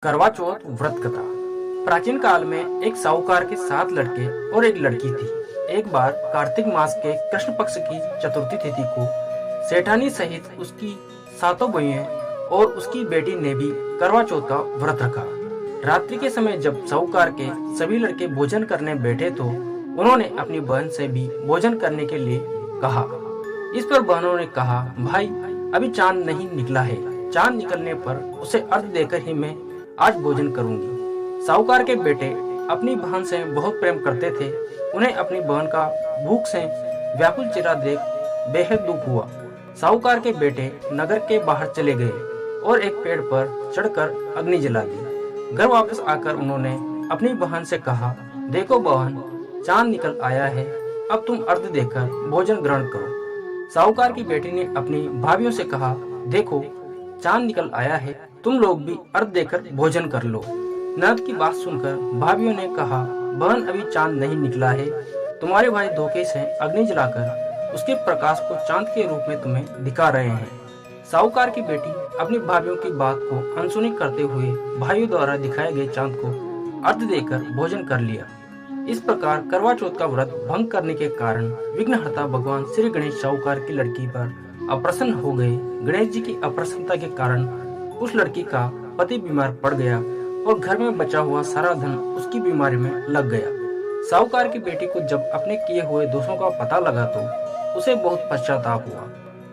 करवा चौथ व्रत कथा। प्राचीन काल में एक साहूकार के 7 लड़के और एक लड़की थी। एक बार कार्तिक मास के कृष्ण पक्ष की चतुर्थी तिथि को सेठानी सहित उसकी 7 बहनें और उसकी बेटी ने भी करवा चौथ का व्रत रखा। रात्रि के समय जब साहूकार के सभी लड़के भोजन करने बैठे तो उन्होंने अपनी बहन से भी भोजन करने के लिए कहा। इस पर बहनों ने कहा, भाई अभी चांद नहीं निकला है, चांद निकलने पर उसे अर्घ देकर ही मैं आज भोजन करूंगी। साहूकार के बेटे अपनी बहन से बहुत प्रेम करते थे। उन्हें अपनी बहन का भूख से व्याकुल चेहरा देख बेहद दुख हुआ। साहूकार के बेटे नगर के बाहर चले गए और एक पेड़ पर चढ़कर अग्नि जला दी। घर वापस आकर उन्होंने अपनी बहन से कहा, देखो बहन, चांद निकल आया है, अब तुम अर्घ देकर भोजन ग्रहण करो। साहूकार की बेटी ने अपनी भाभियों से कहा, देखो चांद निकल आया है, तुम लोग भी अर्घ देकर भोजन कर लो। ननद की बात सुनकर भाभियों ने कहा, बहन अभी चांद नहीं निकला है, तुम्हारे भाई धोखे से अग्नि जलाकर उसके प्रकाश को चांद के रूप में तुम्हें दिखा रहे हैं। साहूकार की बेटी अपनी भाभियों की बात को अनसुनी करते हुए भाइयों द्वारा दिखाए गए चांद को अर्घ देकर भोजन कर लिया। इस प्रकार करवा चौथ का व्रत भंग करने के कारण विघ्नहर्ता भगवान श्री गणेश साहूकार की लड़की पर अप्रसन्न हो गए। गणेश जी की अप्रसन्नता के कारण उस लड़की का पति बीमार पड़ गया और घर में बचा हुआ सारा धन उसकी बीमारी में लग गया। साहूकार की बेटी को जब अपने किए हुए दोषों का पता लगा तो उसे बहुत पश्चाताप हुआ।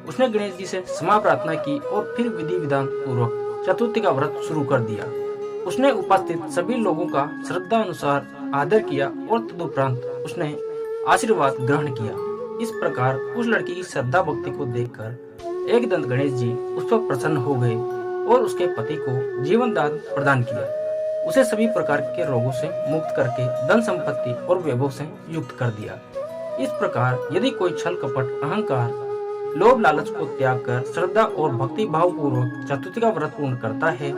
उसने गणेश जी से क्षमा प्रार्थना की और फिर विधि विधान पूर्वक चतुर्थी का व्रत शुरू कर दिया। उसने उपस्थित सभी लोगों का श्रद्धा अनुसार आदर किया और तदुपरांत उसने आशीर्वाद ग्रहण किया। इस प्रकार उस लड़की की श्रद्धा भक्ति को देखकर एक दंत गणेश जी उस पर प्रसन्न हो गए और उसके पति को जीवन दान प्रदान किया। उसे सभी प्रकार के रोगों से मुक्त करके धन संपत्ति और वैभव से युक्त कर दिया। इस प्रकार यदि कोई छल कपट, अहंकार, लोभ लालच को त्याग कर श्रद्धा और भक्ति भाव पूर्वक चतुर्थी का व्रत पूर्ण करता है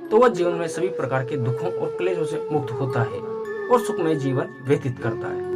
तो वह जीवन में सभी प्रकार के दुखों और क्लेशों से मुक्त होता है और सुखमय जीवन व्यतीत करता है।